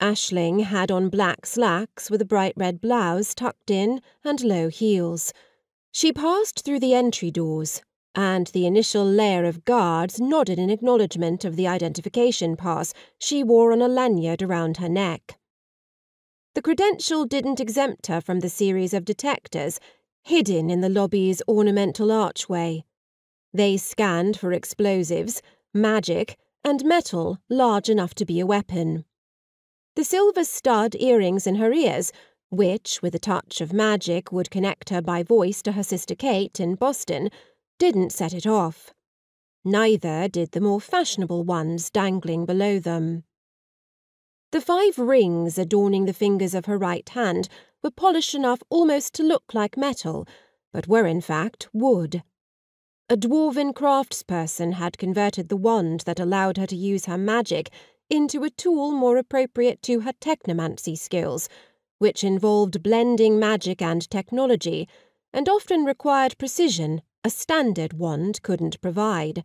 Aisling had on black slacks with a bright red blouse tucked in and low heels. She passed through the entry doors, and the initial layer of guards nodded in acknowledgement of the identification pass she wore on a lanyard around her neck. The credential didn't exempt her from the series of detectors hidden in the lobby's ornamental archway. They scanned for explosives, magic, and metal large enough to be a weapon. The silver stud earrings in her ears, which, with a touch of magic, would connect her by voice to her sister Kate in Boston, didn't set it off. Neither did the more fashionable ones dangling below them. The 5 rings adorning the fingers of her right hand were polished enough almost to look like metal, but were in fact wood. A dwarven craftsperson had converted the wand that allowed her to use her magic into a tool more appropriate to her technomancy skills, which involved blending magic and technology, and often required precision a standard wand couldn't provide.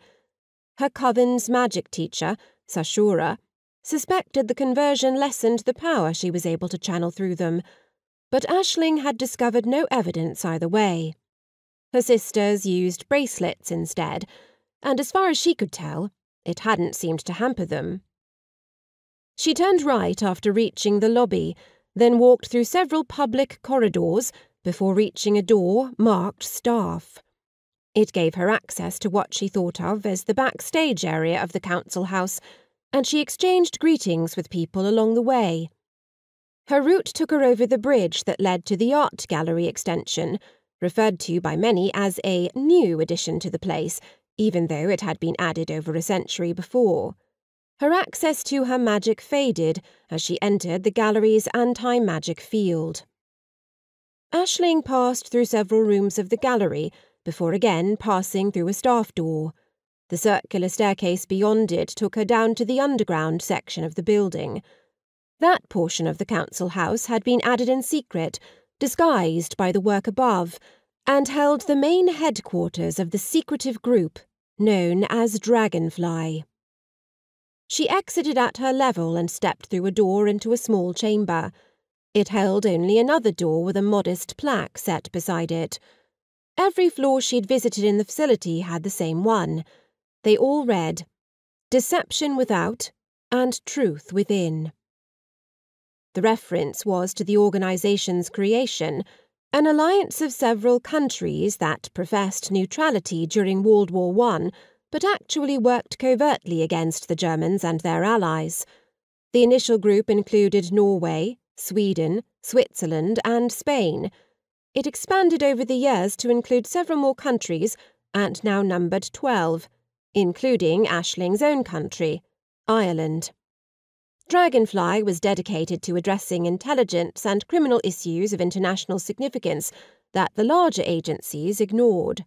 Her coven's magic teacher, Sashura, suspected the conversion lessened the power she was able to channel through them, but Aisling had discovered no evidence either way. Her sisters used bracelets instead, and as far as she could tell, it hadn't seemed to hamper them. She turned right after reaching the lobby, then walked through several public corridors before reaching a door marked Staff. It gave her access to what she thought of as the backstage area of the council house, and she exchanged greetings with people along the way. Her route took her over the bridge that led to the art gallery extension, referred to by many as a new addition to the place, even though it had been added over a century before. Her access to her magic faded as she entered the gallery's anti-magic field. Aisling passed through several rooms of the gallery before again passing through a staff door. The circular staircase beyond it took her down to the underground section of the building. That portion of the council house had been added in secret, disguised by the work above, and held the main headquarters of the secretive group known as Dragonfly. She exited at her level and stepped through a door into a small chamber. It held only another door with a modest plaque set beside it. Every floor she'd visited in the facility had the same one. They all read, "Deception without and truth within." The reference was to the organization's creation, an alliance of several countries that professed neutrality during World War I, but actually worked covertly against the Germans and their allies. The initial group included Norway, Sweden, Switzerland, and Spain. It expanded over the years to include several more countries and now numbered 12, including Aisling's own country, Ireland. Dragonfly was dedicated to addressing intelligence and criminal issues of international significance that the larger agencies ignored.